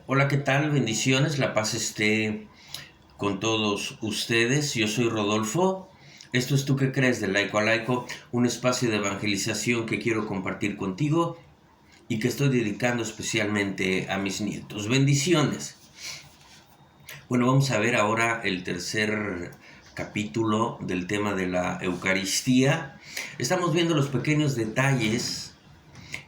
Hola, ¿qué tal? Bendiciones, la paz esté con todos ustedes. Yo soy Rodolfo. Esto es Tú qué crees de Laico a Laico, un espacio de evangelización que quiero compartir contigo y que estoy dedicando especialmente a mis nietos. Bendiciones. Bueno, vamos a ver ahora el tercer capítulo del tema de la Eucaristía. Estamos viendo los pequeños detalles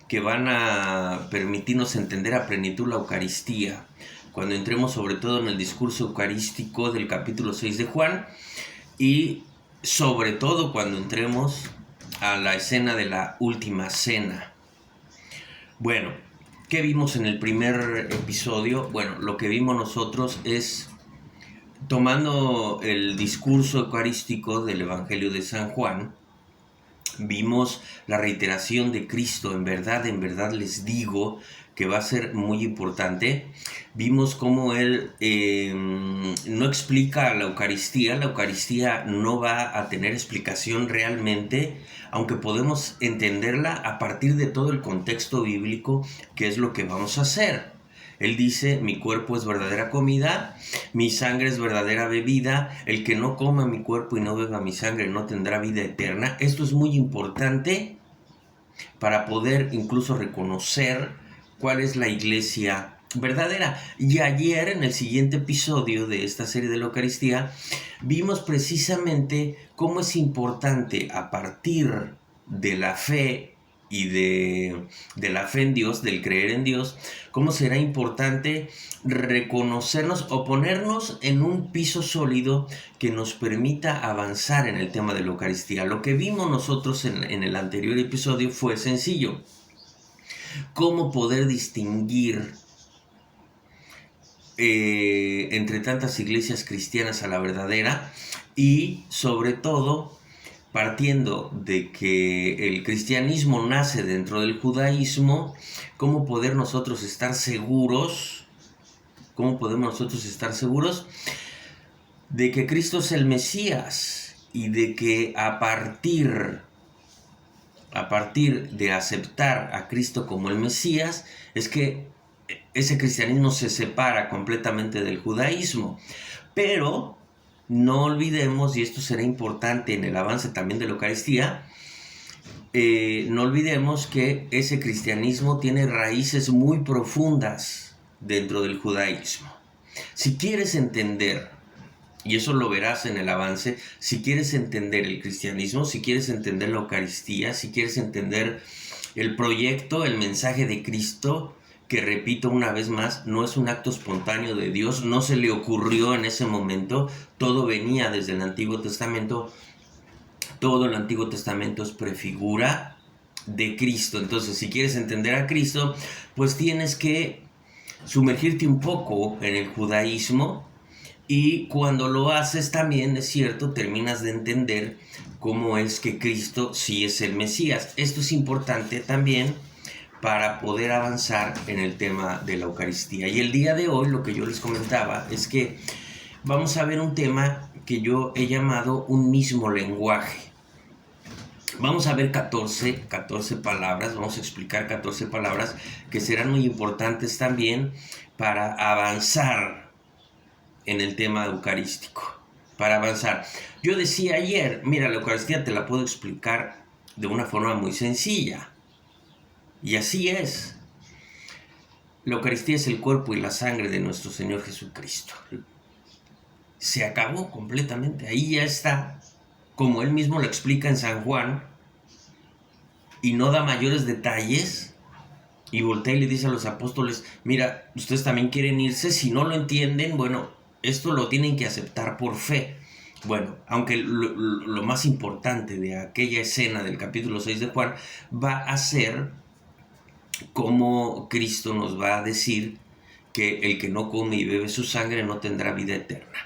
que van a permitirnos entender a plenitud la Eucaristía. Cuando entremos sobre todo en el discurso eucarístico del capítulo 6 de Juan y sobre todo cuando entremos a la escena de la última cena. Bueno, ¿qué vimos en el primer episodio? Bueno, lo que vimos nosotros es tomando el discurso eucarístico del Evangelio de San Juan. Vimos la reiteración de Cristo, en verdad les digo, que va a ser muy importante. Vimos cómo Él no explica la Eucaristía no va a tener explicación realmente, aunque podemos entenderla a partir de todo el contexto bíblico, que es lo que vamos a hacer. Él dice, mi cuerpo es verdadera comida, mi sangre es verdadera bebida, el que no coma mi cuerpo y no beba mi sangre no tendrá vida eterna. Esto es muy importante para poder incluso reconocer cuál es la iglesia verdadera. Y ayer, en el siguiente episodio de esta serie de la Eucaristía, vimos precisamente cómo es importante a partir de la fe y de la fe en Dios, del creer en Dios, cómo será importante reconocernos o ponernos en un piso sólido que nos permita avanzar en el tema de la Eucaristía. Lo que vimos nosotros en el anterior episodio fue sencillo. Cómo poder distinguir entre tantas iglesias cristianas a la verdadera y sobre todo partiendo de que el cristianismo nace dentro del judaísmo, cómo poder nosotros estar seguros, cómo podemos nosotros estar seguros de que Cristo es el Mesías y de que a partir de aceptar a Cristo como el Mesías es que ese cristianismo se separa completamente del judaísmo. Pero no olvidemos, y esto será importante en el avance también de la Eucaristía, no olvidemos que ese cristianismo tiene raíces muy profundas dentro del judaísmo. Si quieres entender, y eso lo verás en el avance, si quieres entender el cristianismo, si quieres entender la Eucaristía, si quieres entender el proyecto, el mensaje de Cristo, que repito una vez más, no es un acto espontáneo de Dios, no se le ocurrió en ese momento, todo venía desde el Antiguo Testamento, todo el Antiguo Testamento es prefigura de Cristo. Entonces, si quieres entender a Cristo, pues tienes que sumergirte un poco en el judaísmo, y cuando lo haces también, es cierto, terminas de entender cómo es que Cristo sí es el Mesías. Esto es importante también para poder avanzar en el tema de la Eucaristía. Y el día de hoy lo que yo les comentaba es que vamos a ver un tema que yo he llamado un mismo lenguaje. Vamos a ver 14 palabras, vamos a explicar 14 palabras que serán muy importantes también para avanzar en el tema eucarístico, para avanzar. Yo decía ayer, mira, la Eucaristía te la puedo explicar de una forma muy sencilla. Y así es. La Eucaristía es el cuerpo y la sangre de nuestro Señor Jesucristo. Se acabó completamente. Ahí ya está. Como Él mismo lo explica en San Juan, y no da mayores detalles, y voltea y le dice a los apóstoles, mira, ustedes también quieren irse, si no lo entienden, bueno, esto lo tienen que aceptar por fe. Bueno, aunque lo más importante de aquella escena del capítulo 6 de Juan va a ser cómo Cristo nos va a decir que el que no come y bebe su sangre no tendrá vida eterna.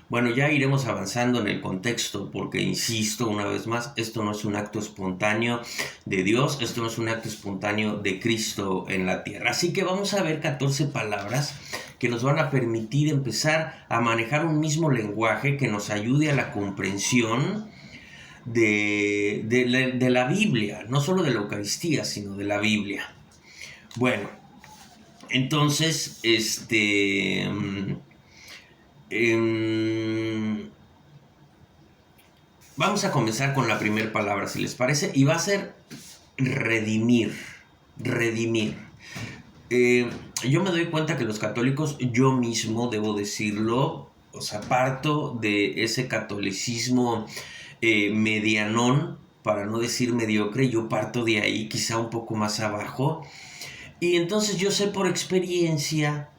Bueno, ya iremos avanzando en el contexto porque, insisto una vez más, esto no es un acto espontáneo de Dios, esto no es un acto espontáneo de Cristo en la tierra. Así que vamos a ver 14 palabras que nos van a permitir empezar a manejar un mismo lenguaje que nos ayude a la comprensión de la Biblia, no solo de la Eucaristía, sino de la Biblia. Bueno, Entonces, vamos a comenzar con la primera palabra, si les parece, y va a ser redimir. Redimir. Yo me doy cuenta que los católicos, yo mismo debo decirlo, o sea, parto de ese catolicismo medianón, para no decir mediocre, yo parto de ahí, quizá un poco más abajo, y entonces yo sé por experiencia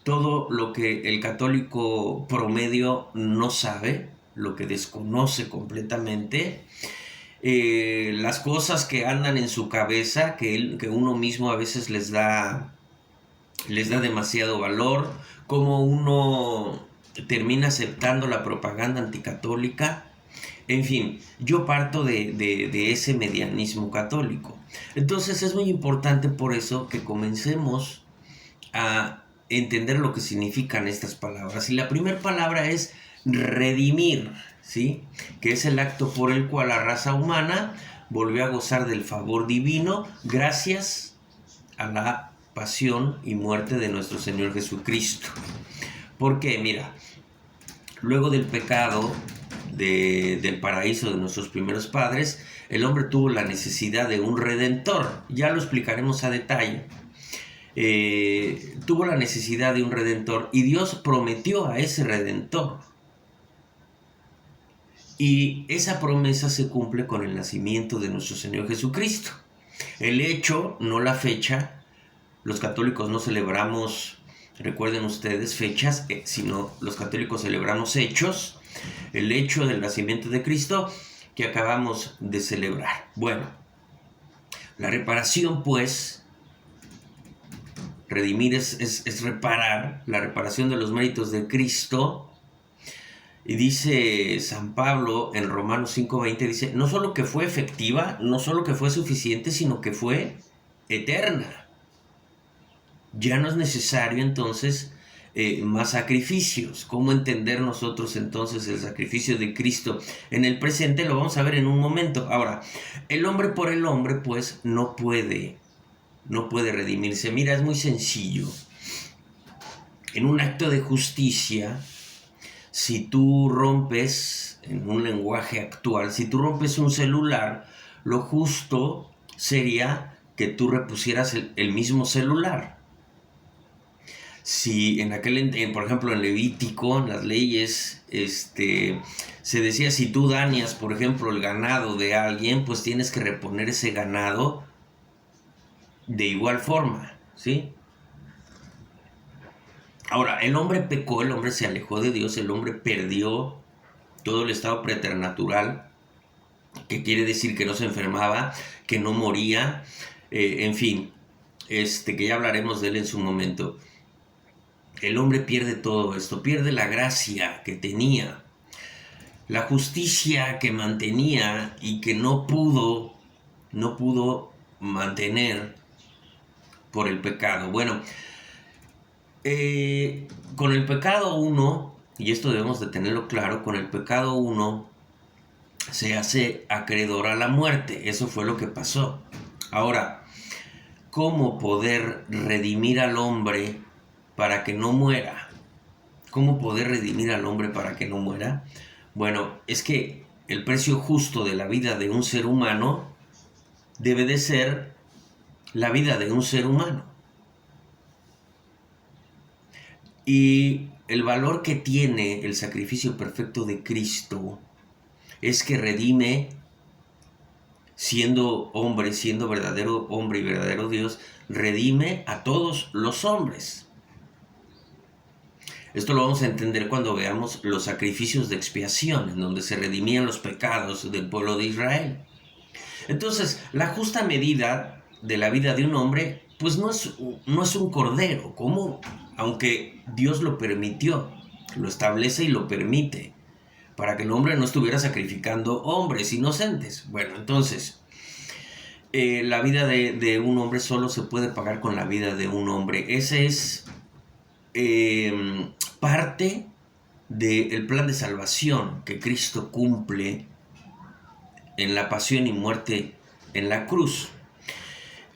todo lo que el católico promedio no sabe, lo que desconoce completamente, las cosas que andan en su cabeza, que uno mismo a veces les da demasiado valor, cómo uno termina aceptando la propaganda anticatólica. En fin, yo parto de ese medianismo católico. Entonces es muy importante por eso que comencemos a entender lo que significan estas palabras. Y la primera palabra es redimir, ¿sí? Que es el acto por el cual la raza humana volvió a gozar del favor divino gracias a la pasión y muerte de nuestro Señor Jesucristo. Porque, mira, luego del pecado del paraíso de nuestros primeros padres, el hombre tuvo la necesidad de un redentor. Ya lo explicaremos a detalle. Tuvo la necesidad de un redentor y Dios prometió a ese redentor. Y esa promesa se cumple con el nacimiento de nuestro Señor Jesucristo. El hecho, no la fecha. Los católicos no celebramos, recuerden ustedes, fechas, sino los católicos celebramos hechos. El hecho del nacimiento de Cristo que acabamos de celebrar. Bueno, la reparación, pues, redimir es reparar, la reparación de los méritos de Cristo. Y dice San Pablo en Romanos 5:20, dice, no solo que fue efectiva, no solo que fue suficiente, sino que fue eterna. Ya no es necesario entonces más sacrificios. ¿Cómo entender nosotros entonces el sacrificio de Cristo en el presente? Lo vamos a ver en un momento. Ahora, el hombre por el hombre pues no puede redimirse. Mira, es muy sencillo. En un acto de justicia, si tú rompes, en un lenguaje actual, si tú rompes un celular, lo justo sería que tú repusieras el mismo celular. Si por ejemplo en Levítico, en las leyes, se decía, si tú dañas, por ejemplo, el ganado de alguien, pues tienes que reponer ese ganado de igual forma, ¿sí? Ahora, el hombre pecó, el hombre se alejó de Dios, el hombre perdió todo el estado preternatural, que quiere decir que no se enfermaba, que no moría, en fin, que ya hablaremos de él en su momento. El hombre pierde todo esto, pierde la gracia que tenía, la justicia que mantenía y que no pudo mantener por el pecado. Bueno, con el pecado uno, y esto debemos de tenerlo claro, con el pecado uno se hace acreedor a la muerte. Eso fue lo que pasó. Ahora, ¿cómo poder redimir al hombre para que no muera? ¿Cómo poder redimir al hombre para que no muera? Bueno, es que el precio justo de la vida de un ser humano debe de ser la vida de un ser humano. Y el valor que tiene el sacrificio perfecto de Cristo es que redime, siendo hombre, siendo verdadero hombre y verdadero Dios, redime a todos los hombres. Esto lo vamos a entender cuando veamos los sacrificios de expiación, en donde se redimían los pecados del pueblo de Israel. Entonces, la justa medida de la vida de un hombre, pues no es un cordero, como aunque Dios lo permitió, lo establece y lo permite, para que el hombre no estuviera sacrificando hombres inocentes. Bueno, entonces, la vida de un hombre solo se puede pagar con la vida de un hombre. Ese es parte del plan de salvación que Cristo cumple en la pasión y muerte en la cruz.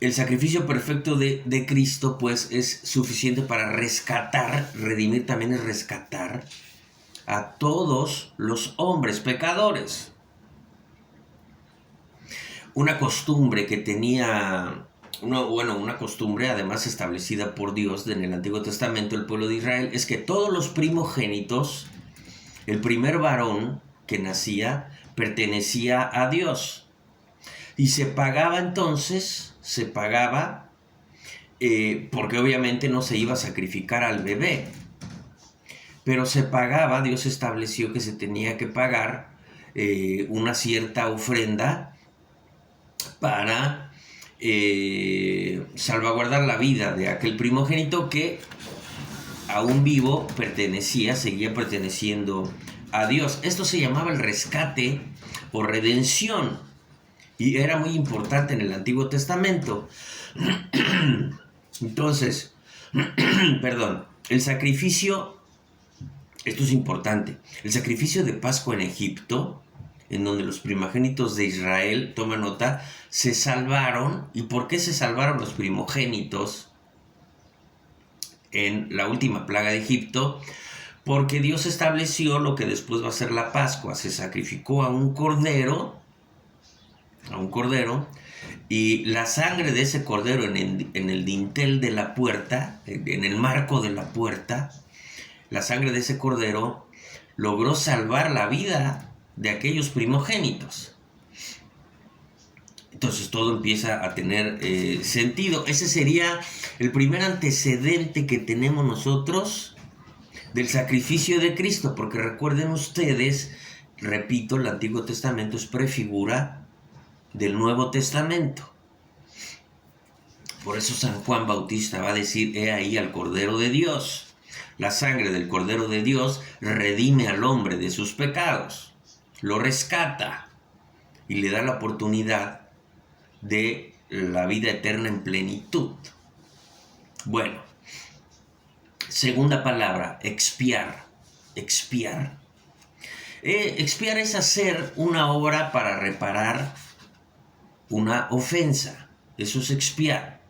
el sacrificio perfecto de Cristo pues es suficiente para rescatar, redimir también es rescatar a todos los hombres pecadores. Una costumbre que tenía, una costumbre además establecida por Dios en el Antiguo Testamento, el pueblo de Israel, es que todos los primogénitos, el primer varón que nacía, pertenecía a Dios. Y se pagaba entonces, porque obviamente no se iba a sacrificar al bebé, pero se pagaba, Dios estableció que se tenía que pagar una cierta ofrenda para salvaguardar la vida de aquel primogénito que aún vivo seguía perteneciendo a Dios. Esto se llamaba el rescate o redención y era muy importante en el Antiguo Testamento. Entonces, perdón, el sacrificio, esto es importante, el sacrificio de Pascua en Egipto, en donde los primogénitos de Israel, toma nota, se salvaron. ¿Y por qué se salvaron los primogénitos en la última plaga de Egipto? Porque Dios estableció lo que después va a ser la Pascua. Se sacrificó a un cordero, y la sangre de ese cordero en el dintel de la puerta, en el marco de la puerta, la sangre de ese cordero logró salvar la vida de aquellos primogénitos. Entonces todo empieza a tener sentido. Ese sería el primer antecedente que tenemos nosotros del sacrificio de Cristo, porque recuerden ustedes, repito, el Antiguo Testamento es prefigura del Nuevo Testamento. Por eso San Juan Bautista va a decir: he ahí al Cordero de Dios. La sangre del Cordero de Dios redime al hombre de sus pecados, lo rescata y le da la oportunidad de la vida eterna en plenitud. Bueno, segunda palabra, expiar. Expiar. Expiar es hacer una obra para reparar una ofensa. Eso es expiar.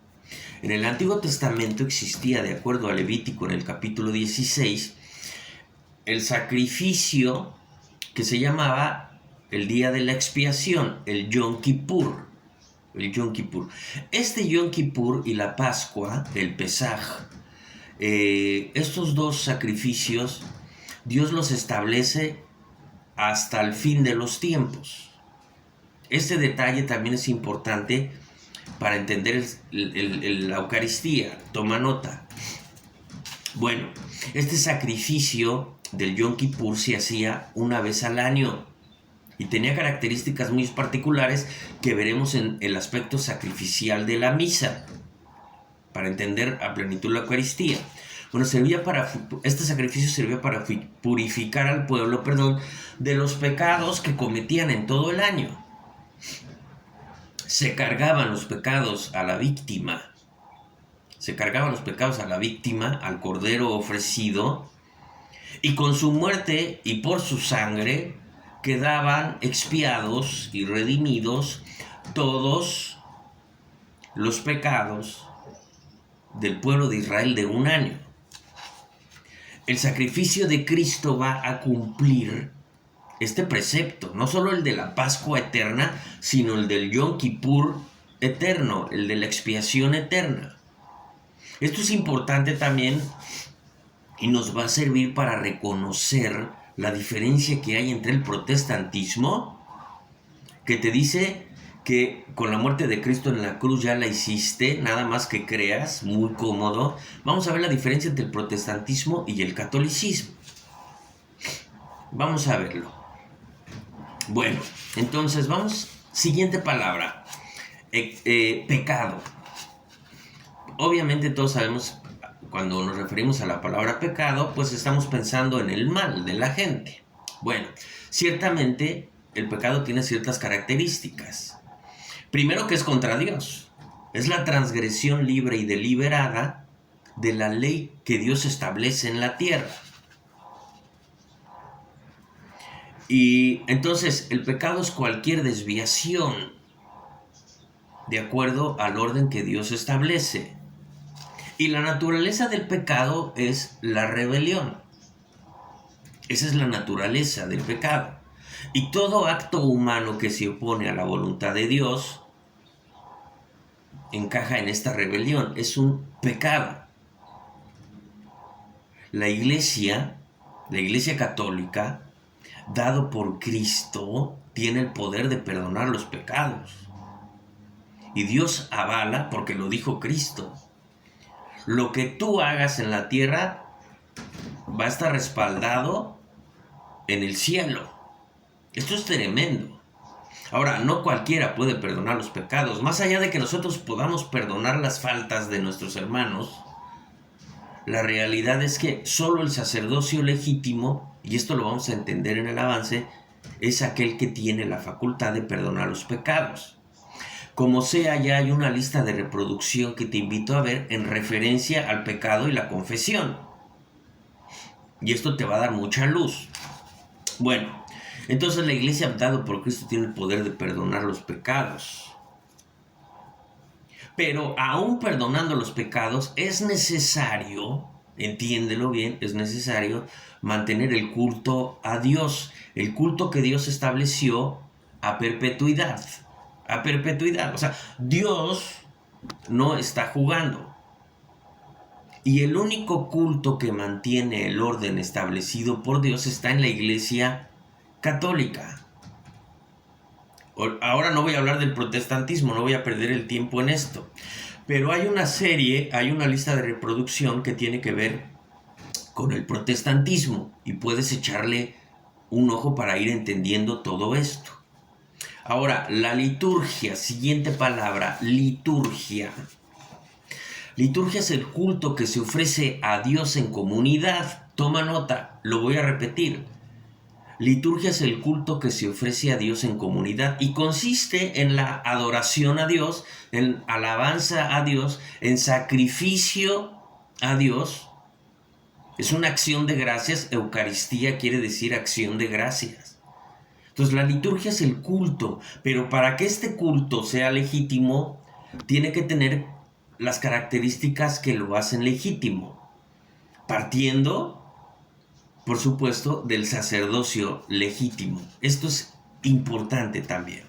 En el Antiguo Testamento existía, de acuerdo a Levítico en el capítulo 16, el sacrificio que se llamaba el día de la expiación, el Yom Kippur. El Yom Kippur. Este Yom Kippur y la Pascua, el Pesaj, estos dos sacrificios, Dios los establece hasta el fin de los tiempos. Este detalle también es importante para entender la Eucaristía. Toma nota. Bueno, este sacrificio del Yom Kippur se hacía una vez al año y tenía características muy particulares que veremos en el aspecto sacrificial de la misa para entender a plenitud la Eucaristía. Bueno, este sacrificio servía para purificar al pueblo, de los pecados que cometían en todo el año. Se cargaban los pecados a la víctima. Al cordero ofrecido, y con su muerte y por su sangre quedaban expiados y redimidos todos los pecados del pueblo de Israel de un año. El sacrificio de Cristo va a cumplir este precepto, no solo el de la Pascua eterna, sino el del Yom Kippur eterno, el de la expiación eterna. Esto es importante también y nos va a servir para reconocer la diferencia que hay entre el protestantismo, que te dice que con la muerte de Cristo en la cruz ya la hiciste, nada más que creas, muy cómodo. Vamos a ver la diferencia entre el protestantismo y el catolicismo. Vamos a verlo. Bueno, entonces vamos, siguiente palabra, pecado. Obviamente todos sabemos, cuando nos referimos a la palabra pecado, pues estamos pensando en el mal de la gente. Bueno, ciertamente el pecado tiene ciertas características. Primero, que es contra Dios. Es la transgresión libre y deliberada de la ley que Dios establece en la tierra. Y entonces el pecado es cualquier desviación de acuerdo al orden que Dios establece. Y la naturaleza del pecado es la rebelión. Esa es la naturaleza del pecado. Y todo acto humano que se opone a la voluntad de Dios encaja en esta rebelión. Es un pecado. La iglesia católica, dado por Cristo, tiene el poder de perdonar los pecados. Y Dios avala porque lo dijo Cristo. Lo que tú hagas en la tierra va a estar respaldado en el cielo. Esto es tremendo. Ahora, no cualquiera puede perdonar los pecados. Más allá de que nosotros podamos perdonar las faltas de nuestros hermanos, la realidad es que solo el sacerdocio legítimo, y esto lo vamos a entender en el avance, es aquel que tiene la facultad de perdonar los pecados. Como sea, ya hay una lista de reproducción que te invito a ver en referencia al pecado y la confesión. Y esto te va a dar mucha luz. Bueno, entonces la iglesia, dado por Cristo, tiene el poder de perdonar los pecados. Pero aún perdonando los pecados, es necesario, entiéndelo bien, es necesario mantener el culto a Dios. El culto que Dios estableció a perpetuidad. A perpetuidad. O sea, Dios no está jugando. Y el único culto que mantiene el orden establecido por Dios está en la iglesia católica. Ahora no voy a hablar del protestantismo, no voy a perder el tiempo en esto. Pero hay una lista de reproducción que tiene que ver con el protestantismo y puedes echarle un ojo para ir entendiendo todo esto. Ahora, la liturgia, siguiente palabra, liturgia. Liturgia es el culto que se ofrece a Dios en comunidad. Toma nota, lo voy a repetir. Liturgia es el culto que se ofrece a Dios en comunidad y consiste en la adoración a Dios, en alabanza a Dios, en sacrificio a Dios. Es una acción de gracias. Eucaristía quiere decir acción de gracias. Entonces la liturgia es el culto, pero para que este culto sea legítimo, tiene que tener las características que lo hacen legítimo, partiendo, por supuesto, del sacerdocio legítimo. Esto es importante también.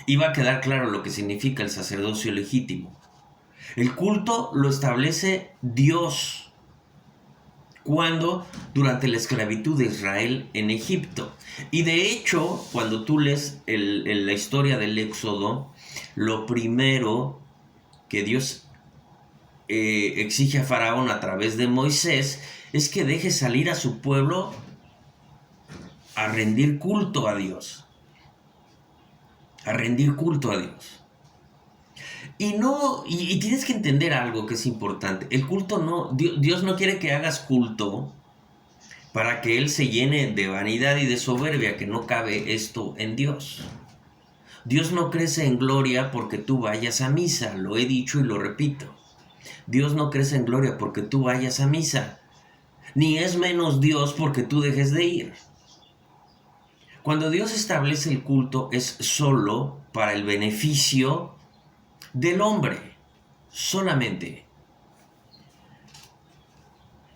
Y va a quedar claro lo que significa el sacerdocio legítimo. El culto lo establece Dios. ¿Cuándo? Durante la esclavitud de Israel en Egipto. Y de hecho, cuando tú lees la historia del Éxodo, lo primero que Dios exige a Faraón a través de Moisés es que deje salir a su pueblo a rendir culto a Dios. A rendir culto a Dios. Y tienes que entender algo que es importante. El culto no, Dios no quiere que hagas culto para que Él se llene de vanidad y de soberbia, que no cabe esto en Dios. Dios no crece en gloria porque tú vayas a misa, lo he dicho y lo repito. Dios no crece en gloria porque tú vayas a misa, ni es menos Dios porque tú dejes de ir. Cuando Dios establece el culto es solo para el beneficio del hombre, solamente.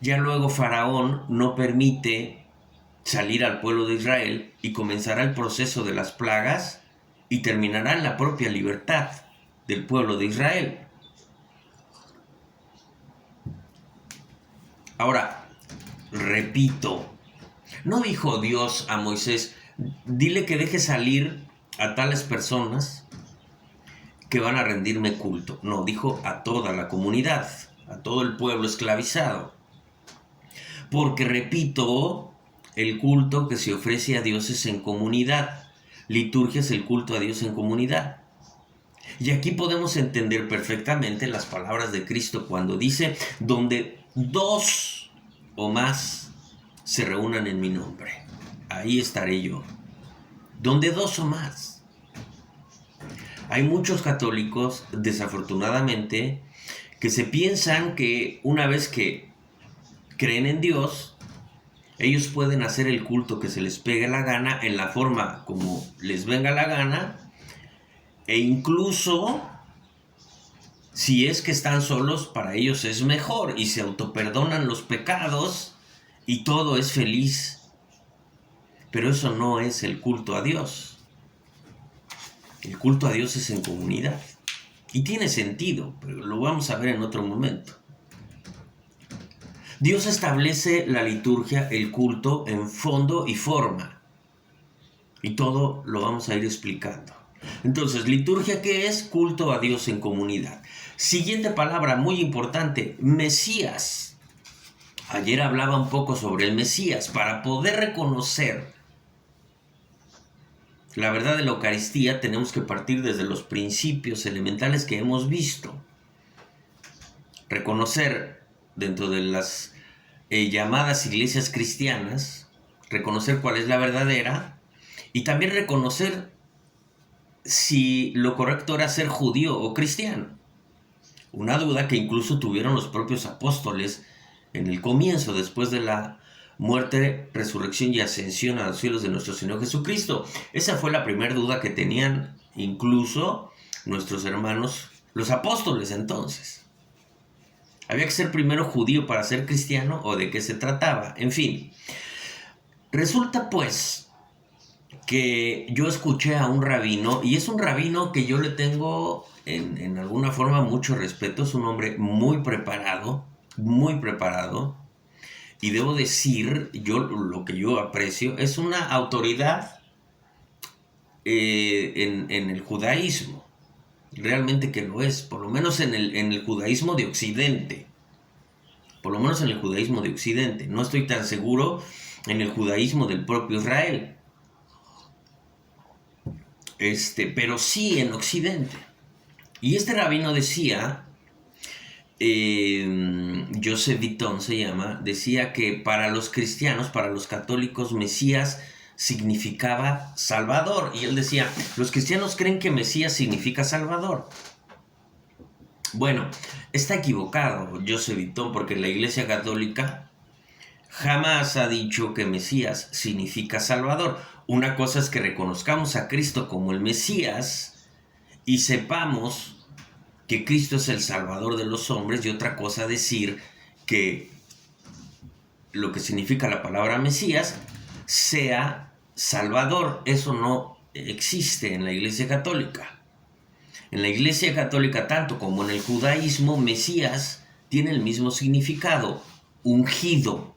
Ya luego Faraón no permite salir al pueblo de Israel y comenzará el proceso de las plagas y terminará en la propia libertad del pueblo de Israel. Ahora, repito, no dijo Dios a Moisés, dile que deje salir a tales personas que van a rendirme culto. No, dijo a toda la comunidad, a todo el pueblo esclavizado. Porque, repito, el culto que se ofrece a Dios es en comunidad. Liturgia es el culto a Dios en comunidad. Y aquí podemos entender perfectamente las palabras de Cristo cuando dice, donde dos o más se reúnan en mi nombre, ahí estaré yo. Donde dos o más. Hay muchos católicos, desafortunadamente, que se piensan que una vez que creen en Dios, ellos pueden hacer el culto que se les pegue la gana, en la forma como les venga la gana, E incluso, si es que están solos, para ellos es mejor y se autoperdonan los pecados y todo es feliz. Pero eso no es el culto a Dios. El culto a Dios es en comunidad. Y tiene sentido, pero lo vamos a ver en otro momento. Dios establece la liturgia, el culto, en fondo y forma. Y todo lo vamos a ir explicando. Entonces, liturgia, ¿qué es? Culto a Dios en comunidad. Siguiente palabra muy importante, Mesías. Ayer hablaba un poco sobre el Mesías. Para poder reconocer la verdad de la Eucaristía, tenemos que partir desde los principios elementales que hemos visto. Reconocer dentro de las llamadas iglesias cristianas, reconocer cuál es la verdadera y también reconocer si lo correcto era ser judío o cristiano. Una duda que incluso tuvieron los propios apóstoles en el comienzo, después de la muerte, resurrección y ascensión a los cielos de nuestro Señor Jesucristo. Esa fue la primera duda que tenían incluso nuestros hermanos, los apóstoles entonces. ¿Había que ser primero judío para ser cristiano o de qué se trataba? En fin, resulta pues que yo escuché a un rabino, y es un rabino que yo le tengo en alguna forma mucho respeto, es un hombre muy preparado, y debo decir, yo lo que yo aprecio, es una autoridad en el judaísmo, realmente que lo es, por lo menos en el judaísmo de Occidente, no estoy tan seguro en el judaísmo del propio Israel, pero sí en Occidente. Y este rabino decía, Joseph Vuitton se llama, decía que para los cristianos, para los católicos, Mesías significaba Salvador. Y él decía, los cristianos creen que Mesías significa Salvador. Bueno, está equivocado Joseph Vuitton, porque la Iglesia Católica jamás ha dicho que Mesías significa Salvador. Una cosa es que reconozcamos a Cristo como el Mesías y sepamos que Cristo es el Salvador de los hombres, y otra cosa decir que lo que significa la palabra Mesías sea Salvador. Eso no existe en la Iglesia Católica. En la Iglesia Católica, tanto como en el judaísmo, Mesías tiene el mismo significado, ungido.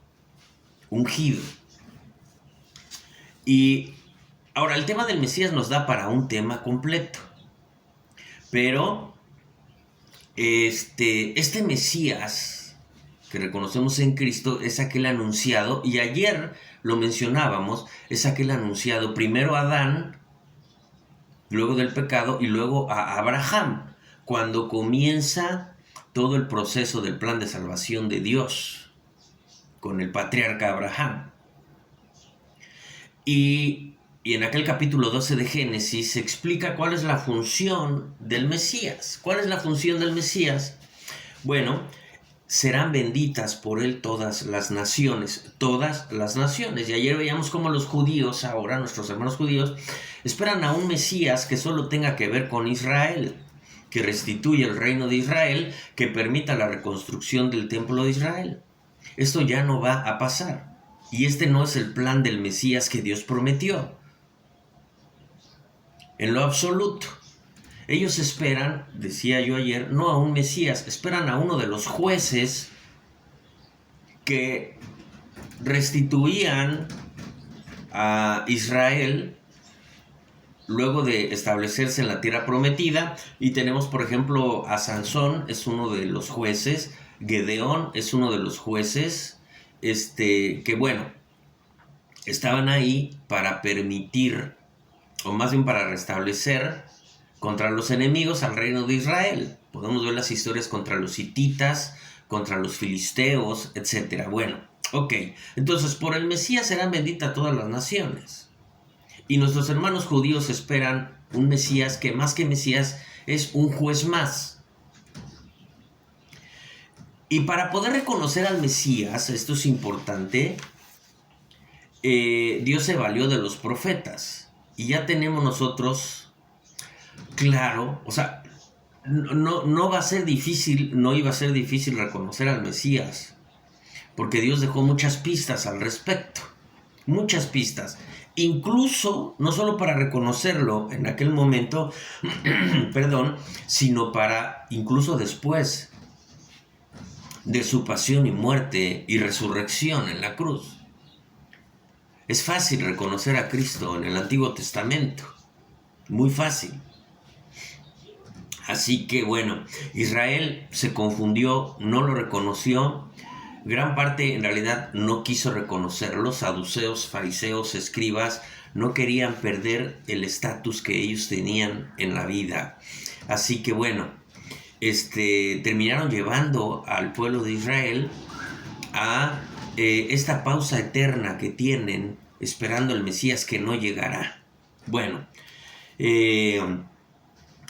Y ahora el tema del Mesías nos da para un tema completo, pero este Mesías que reconocemos en Cristo es aquel anunciado, y ayer lo mencionábamos, es aquel anunciado primero a Adán, luego del pecado, y luego a Abraham, cuando comienza todo el proceso del plan de salvación de Dios con el patriarca Abraham. Y en aquel capítulo 12 de Génesis se explica cuál es la función del Mesías. ¿Cuál es la función del Mesías? Bueno, serán benditas por él todas las naciones. Y ayer veíamos cómo los judíos, ahora nuestros hermanos judíos, esperan a un Mesías que solo tenga que ver con Israel, que restituya el reino de Israel, que permita la reconstrucción del templo de Israel. Esto ya no va a pasar. Y este no es el plan del Mesías que Dios prometió. En lo absoluto. Ellos esperan, decía yo ayer, no a un Mesías, esperan a uno de los jueces que restituían a Israel luego de establecerse en la tierra prometida. Y tenemos, por ejemplo, a Sansón, es uno de los jueces, Gedeón es uno de los jueces, que bueno, estaban ahí para permitir, o más bien para restablecer contra los enemigos al reino de Israel. Podemos ver las historias contra los hititas, contra los filisteos, etc. Bueno, ok, entonces por el Mesías serán benditas todas las naciones. Y nuestros hermanos judíos esperan un Mesías que más que Mesías es un juez más. Y para poder reconocer al Mesías, esto es importante, Dios se valió de los profetas. Y ya tenemos nosotros claro, o sea, no va a ser difícil, no iba a ser difícil reconocer al Mesías, porque Dios dejó muchas pistas al respecto, muchas pistas, incluso no solo para reconocerlo en aquel momento, perdón, sino para incluso después de su pasión y muerte y resurrección en la cruz. Es fácil reconocer a Cristo en el Antiguo Testamento, muy fácil. Así que bueno, Israel se confundió, no lo reconoció. Gran parte en realidad no quiso reconocerlo. Saduceos, fariseos, escribas no querían perder el estatus que ellos tenían en la vida. Así que bueno, terminaron llevando al pueblo de Israel a esta pausa eterna que tienen esperando el Mesías que no llegará. Bueno, eso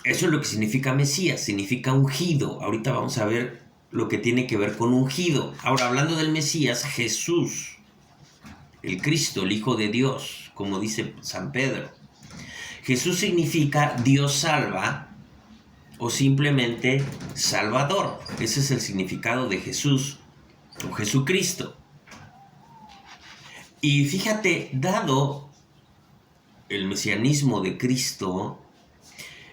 es lo que significa Mesías, significa ungido. Ahorita vamos a ver lo que tiene que ver con ungido. Ahora, hablando del Mesías, Jesús, el Cristo, el Hijo de Dios, como dice San Pedro. Jesús significa Dios salva o simplemente Salvador. Ese es el significado de Jesús o Jesucristo. Y fíjate, dado el mesianismo de Cristo,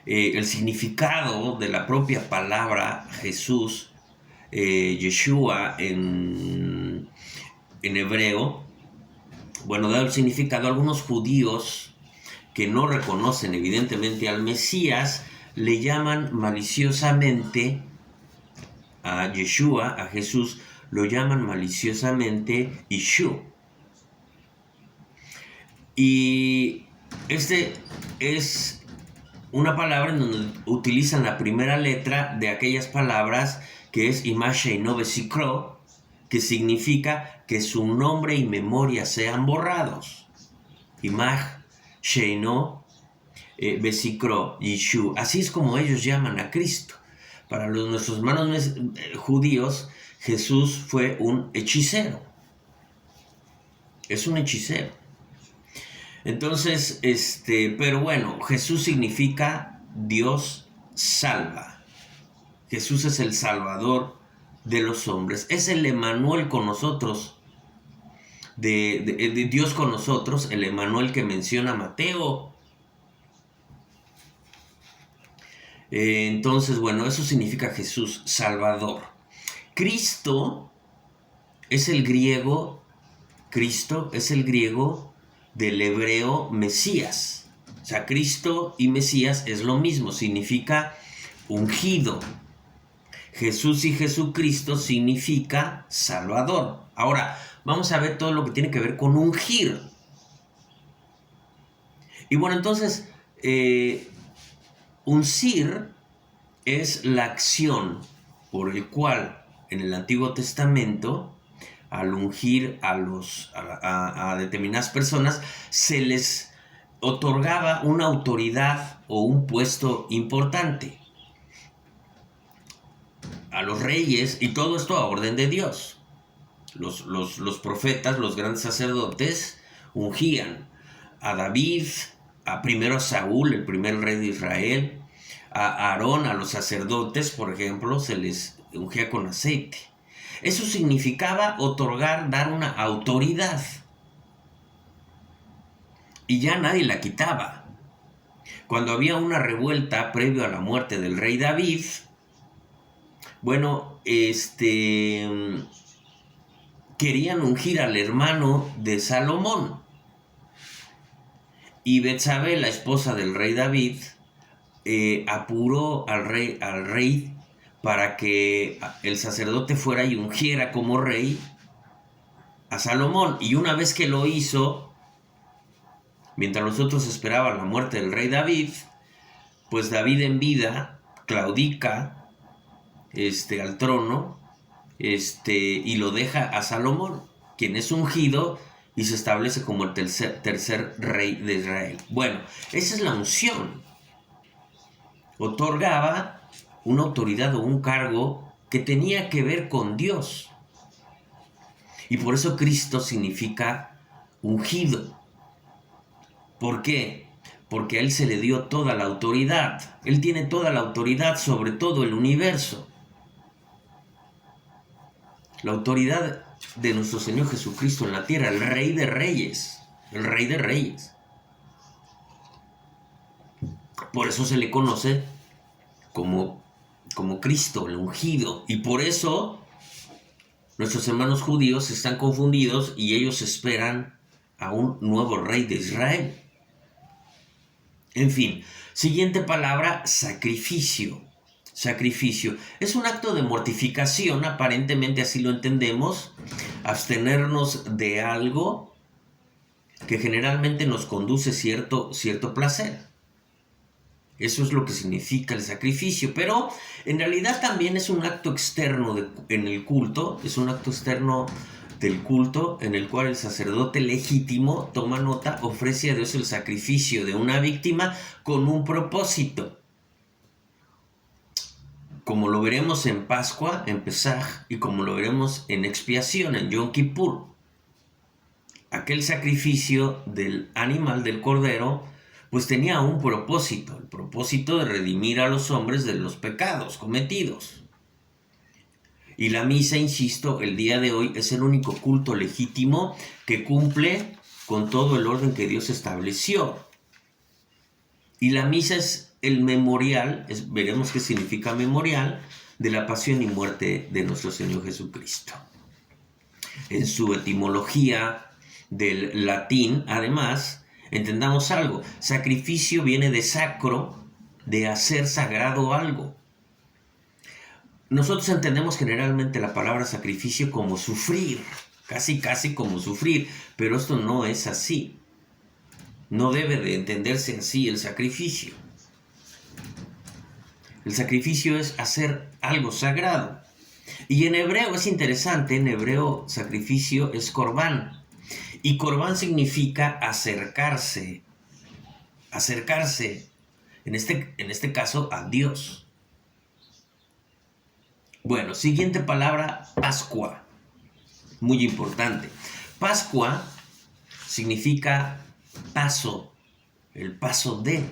el significado de la propia palabra Jesús, Yeshua en hebreo, bueno, dado el significado, algunos judíos que no reconocen evidentemente al Mesías, le llaman maliciosamente a Yeshua, a Jesús, lo llaman maliciosamente Yeshua. Y es una palabra en donde utilizan la primera letra de aquellas palabras que es Imah Sheino Besikro, que significa que su nombre y memoria sean borrados. Imah Sheino Besikro Yeshua. Así es como ellos llaman a Cristo. Para nuestros hermanos judíos, Jesús fue un hechicero. Es un hechicero. Entonces, pero bueno, Jesús significa Dios salva. Jesús es el Salvador de los hombres. Es el Emmanuel con nosotros, de Dios con nosotros, el Emmanuel que menciona Mateo. Entonces, bueno, eso significa Jesús, Salvador. Cristo es el griego del hebreo Mesías. O sea, Cristo y Mesías es lo mismo, significa ungido. Jesús y Jesucristo significa Salvador. Ahora, vamos a ver todo lo que tiene que ver con ungir. Y bueno, entonces, uncir es la acción por el cual en el Antiguo Testamento, al ungir a determinadas personas, se les otorgaba una autoridad o un puesto importante a los reyes, y todo esto a orden de Dios. Los profetas, los grandes sacerdotes, ungían a David, primero a Saúl, el primer rey de Israel, a Aarón, a los sacerdotes, por ejemplo, se les ungía con aceite. Eso significaba otorgar, dar una autoridad. Y ya nadie la quitaba. Cuando había una revuelta previo a la muerte del rey David, bueno, querían ungir al hermano de Salomón. Y Betsabé, la esposa del rey David, apuró al rey para que el sacerdote fuera y ungiera como rey a Salomón. Y una vez que lo hizo, mientras los otros esperaban la muerte del rey David, pues David en vida claudica al trono y lo deja a Salomón, quien es ungido y se establece como el tercer rey de Israel. Bueno, esa es la unción. Otorgaba una autoridad o un cargo que tenía que ver con Dios. Y por eso Cristo significa ungido. ¿Por qué? porque a Él se le dio toda la autoridad. Él tiene toda la autoridad sobre todo el universo. La autoridad de nuestro Señor Jesucristo en la tierra, el Rey de Reyes, el Rey de Reyes. Por eso se le conoce como Cristo, el ungido. Y por eso nuestros hermanos judíos están confundidos y ellos esperan a un nuevo rey de Israel. En fin, siguiente palabra, sacrificio. Sacrificio. Es un acto de mortificación, aparentemente así lo entendemos, abstenernos de algo que generalmente nos conduce cierto placer. Eso es lo que significa el sacrificio, pero en realidad también es un acto externo en el culto, es un acto externo del culto en el cual el sacerdote legítimo toma nota, ofrece a Dios el sacrificio de una víctima con un propósito. Como lo veremos en Pascua, en Pesaj, y como lo veremos en expiación, en Yom Kippur. Aquel sacrificio del animal, del cordero, pues tenía un propósito, el propósito de redimir a los hombres de los pecados cometidos. Y la misa, insisto, el día de hoy es el único culto legítimo que cumple con todo el orden que Dios estableció. Y la misa es el memorial, veremos qué significa memorial, de la pasión y muerte de nuestro Señor Jesucristo. En su etimología del latín, además, entendamos algo, sacrificio viene de sacro, de hacer sagrado algo. Nosotros entendemos generalmente la palabra sacrificio como sufrir, casi como sufrir, pero esto no es así. No debe de entenderse así el sacrificio. El sacrificio es hacer algo sagrado. Y en hebreo es interesante, en hebreo sacrificio es corbán. Y corbán significa acercarse, en este caso a Dios. Bueno, siguiente palabra, Pascua, muy importante. Pascua significa paso, el paso de.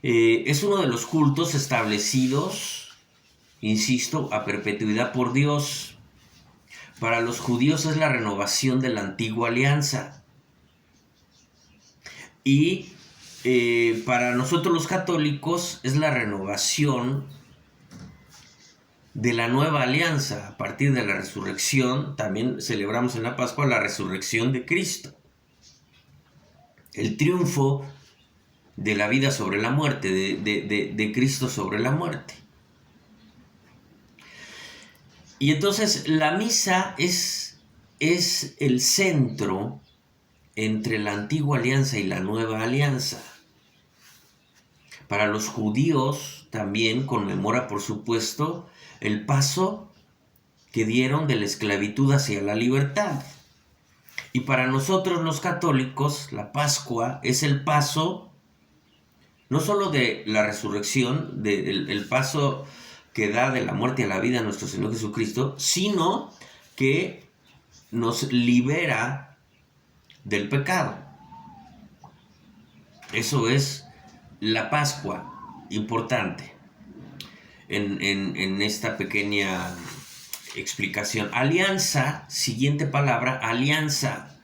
Es uno de los cultos establecidos, insisto, a perpetuidad por Dios. Para los judíos es la renovación de la antigua alianza. Y para nosotros los católicos es la renovación de la nueva alianza. A partir de la resurrección, también celebramos en la Pascua la resurrección de Cristo. El triunfo de la vida sobre la muerte, de Cristo sobre la muerte. Y entonces la misa es el centro entre la antigua alianza y la nueva alianza. Para los judíos también conmemora, por supuesto, el paso que dieron de la esclavitud hacia la libertad. Y para nosotros los católicos, la Pascua es el paso, no solo de la resurrección, el paso que da de la muerte a la vida a nuestro Señor Jesucristo, sino que nos libera del pecado. Eso es la Pascua, importante en esta pequeña explicación. Alianza, siguiente palabra, alianza.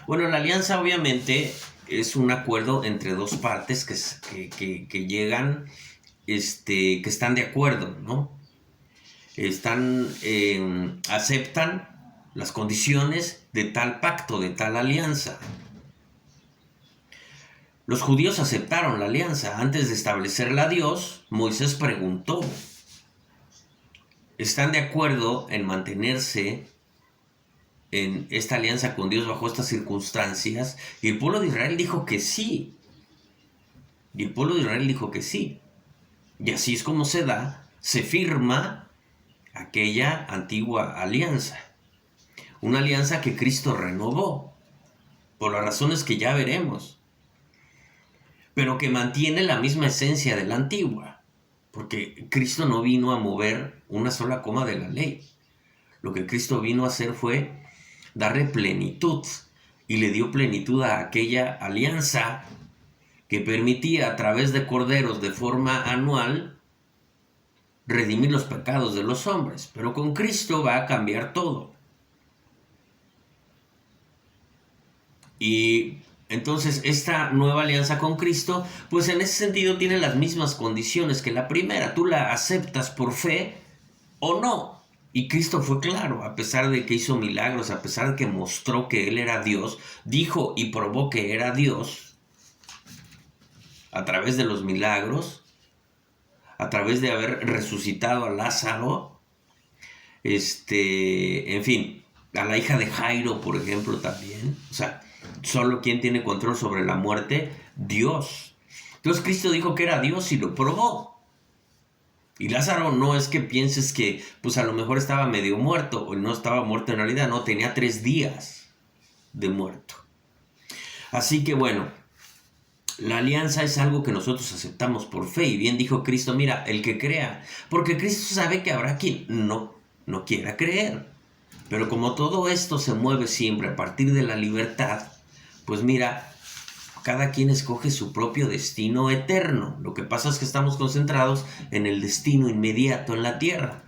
Bueno, la alianza obviamente es un acuerdo entre dos partes que llegan, que están de acuerdo, ¿no? Aceptan las condiciones de tal pacto, de tal alianza. Los judíos aceptaron la alianza. Antes de establecerla a Dios, Moisés preguntó: ¿están de acuerdo en mantenerse en esta alianza con Dios bajo estas circunstancias? Y el pueblo de Israel dijo que sí. Y así es como se firma aquella antigua alianza. Una alianza que Cristo renovó, por las razones que ya veremos, pero que mantiene la misma esencia de la antigua, porque Cristo no vino a mover una sola coma de la ley. Lo que Cristo vino a hacer fue darle plenitud, y le dio plenitud a aquella alianza que permitía a través de corderos de forma anual redimir los pecados de los hombres. Pero con Cristo va a cambiar todo. Y entonces esta nueva alianza con Cristo, pues en ese sentido tiene las mismas condiciones que la primera. Tú la aceptas por fe o no. Y Cristo fue claro, a pesar de que hizo milagros, a pesar de que mostró que Él era Dios, dijo y probó que era Dios a través de los milagros, a través de haber resucitado a Lázaro, en fin, a la hija de Jairo, por ejemplo, también. O sea, solo quien tiene control sobre la muerte, Dios. Entonces Cristo dijo que era Dios y lo probó. Y Lázaro no es que pienses que pues a lo mejor estaba medio muerto o no estaba muerto en realidad, no, tenía 3 días de muerto. Así que bueno, la alianza es algo que nosotros aceptamos por fe. Y bien dijo Cristo, mira, el que crea, porque Cristo sabe que habrá quien no quiera creer. Pero como todo esto se mueve siempre a partir de la libertad, pues mira, cada quien escoge su propio destino eterno. Lo que pasa es que estamos concentrados en el destino inmediato en la tierra.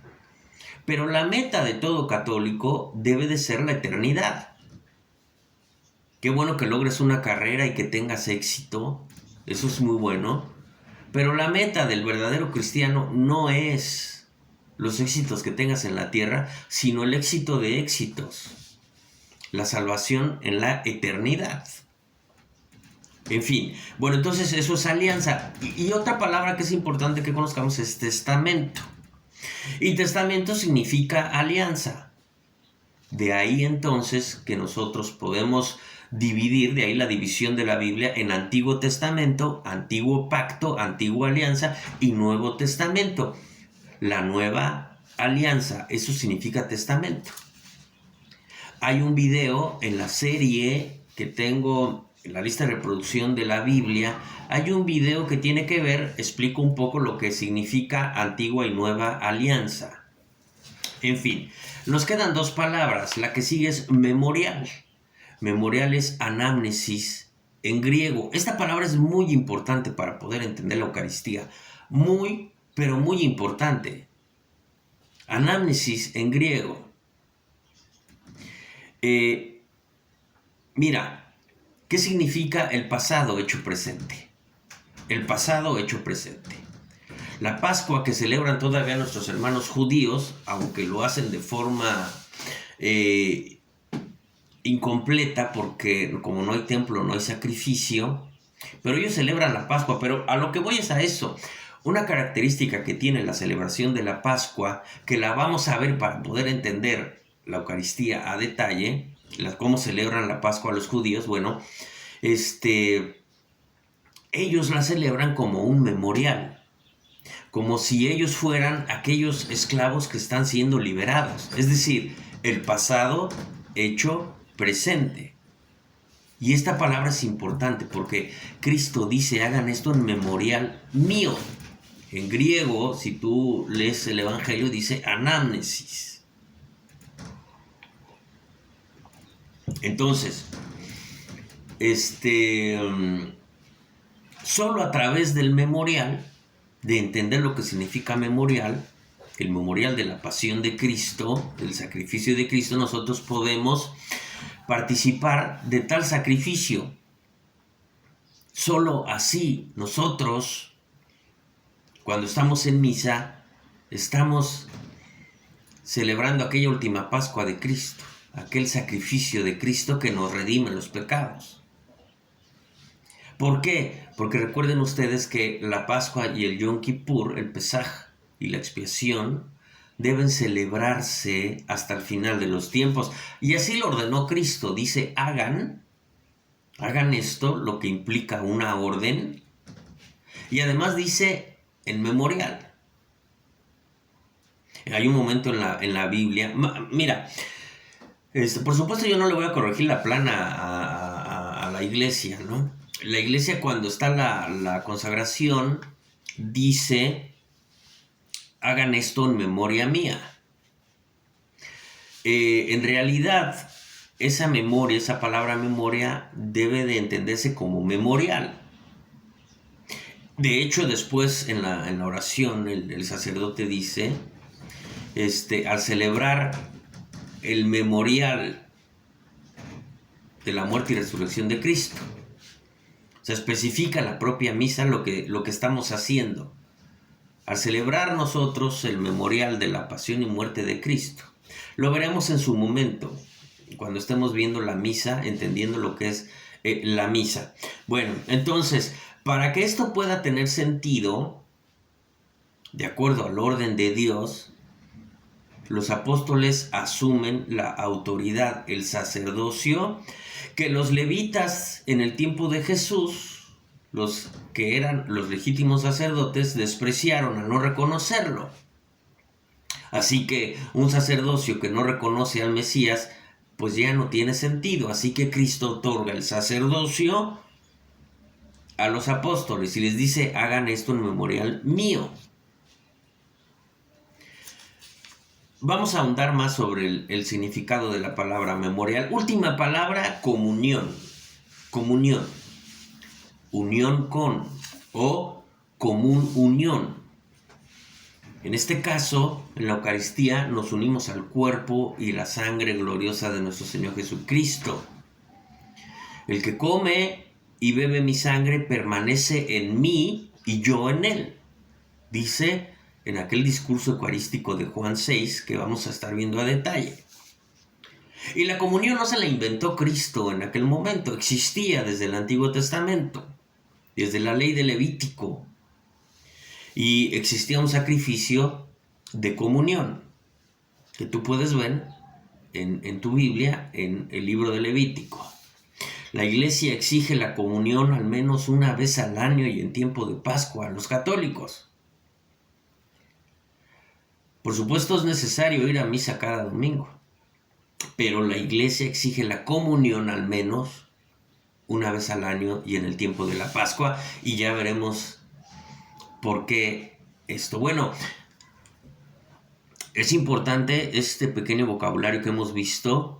Pero la meta de todo católico debe de ser la eternidad. Qué bueno que logres una carrera y que tengas éxito. Eso es muy bueno. Pero la meta del verdadero cristiano no es los éxitos que tengas en la tierra, sino el éxito de éxitos. La salvación en la eternidad. En fin, bueno, entonces eso es alianza. Y otra palabra que es importante que conozcamos es testamento. Y testamento significa alianza. De ahí entonces que nosotros podemos dividir, de ahí la división de la Biblia en Antiguo Testamento, Antiguo Pacto, Antigua Alianza y Nuevo Testamento. La nueva alianza, eso significa testamento. Hay un video en la serie que tengo en la lista de reproducción de la Biblia, hay un video que tiene que ver, explico un poco lo que significa antigua y nueva alianza. En fin, nos quedan 2 palabras, la que sigue es memorial. Memorial es anamnesis en griego. Esta palabra es muy importante para poder entender la Eucaristía. Muy, pero muy importante. Anamnesis en griego. Mira, ¿qué significa el pasado hecho presente? El pasado hecho presente. La Pascua que celebran todavía nuestros hermanos judíos, aunque lo hacen de forma incompleta porque como no hay templo, no hay sacrificio, pero ellos celebran la Pascua. Pero a lo que voy es a eso. Una característica que tiene la celebración de la Pascua, que la vamos a ver para poder entender la Eucaristía a detalle, cómo celebran la Pascua los judíos, bueno, ellos la celebran como un memorial, como si ellos fueran aquellos esclavos que están siendo liberados, es decir, el pasado hecho presente. Y esta palabra es importante porque Cristo dice, hagan esto en memorial mío. En griego, si tú lees el Evangelio, dice anamnesis. Entonces, solo a través del memorial, de entender lo que significa memorial, el memorial de la pasión de Cristo, del sacrificio de Cristo, nosotros podemos participar de tal sacrificio. Solo así nosotros, cuando estamos en misa, estamos celebrando aquella última Pascua de Cristo, aquel sacrificio de Cristo que nos redime los pecados. ¿Por qué? Porque recuerden ustedes que la Pascua y el Yom Kippur, el Pesaj y la expiación, deben celebrarse hasta el final de los tiempos. Y así lo ordenó Cristo. Dice, hagan esto, lo que implica una orden. Y además dice, en memorial. Hay un momento en la Biblia. Mira, por supuesto yo no le voy a corregir la plana a la iglesia, ¿no? La iglesia cuando está la consagración dice, hagan esto en memoria mía. En realidad, esa memoria, esa palabra memoria, debe de entenderse como memorial. De hecho, después en la oración el sacerdote dice, al celebrar el memorial de la muerte y resurrección de Cristo, se especifica la propia misa lo que estamos haciendo. Al celebrar nosotros el memorial de la pasión y muerte de Cristo, lo veremos en su momento, cuando estemos viendo la misa, entendiendo lo que es la misa. Bueno, entonces, para que esto pueda tener sentido, de acuerdo al orden de Dios, los apóstoles asumen la autoridad, el sacerdocio, que los levitas en el tiempo de Jesús, los que eran los legítimos sacerdotes, despreciaron al no reconocerlo. Así que un sacerdocio que no reconoce al Mesías, pues ya no tiene sentido. Así que Cristo otorga el sacerdocio a los apóstoles y les dice, hagan esto en memorial mío. Vamos a ahondar más sobre el significado de la palabra memorial. Última palabra, comunión. Comunión. Unión con o común unión. En este caso, en la Eucaristía nos unimos al cuerpo y la sangre gloriosa de nuestro Señor Jesucristo. El que come y bebe mi sangre permanece en mí y yo en él. Dice en aquel discurso eucarístico de Juan 6 que vamos a estar viendo a detalle. Y la comunión no se la inventó Cristo en aquel momento, existía desde el Antiguo Testamento, desde la ley de Levítico, y existía un sacrificio de comunión que tú puedes ver en tu Biblia, en el libro de Levítico. La Iglesia exige la comunión al menos una vez al año y en tiempo de Pascua a los católicos. Por supuesto es necesario ir a misa cada domingo, pero la Iglesia exige la comunión al menos una vez al año y en el tiempo de la Pascua, y ya veremos por qué esto. Bueno, es importante este pequeño vocabulario que hemos visto.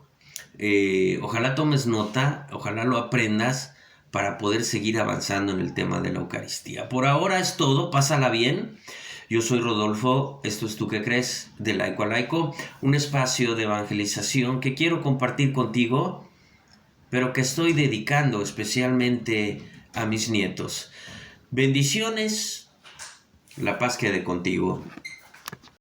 Ojalá tomes nota, ojalá lo aprendas para poder seguir avanzando en el tema de la Eucaristía. Por ahora es todo, pásala bien. Yo soy Rodolfo, esto es Tú qué crees, de Laico a Laico, un espacio de evangelización que quiero compartir contigo, pero que estoy dedicando especialmente a mis nietos. Bendiciones, la paz quede contigo.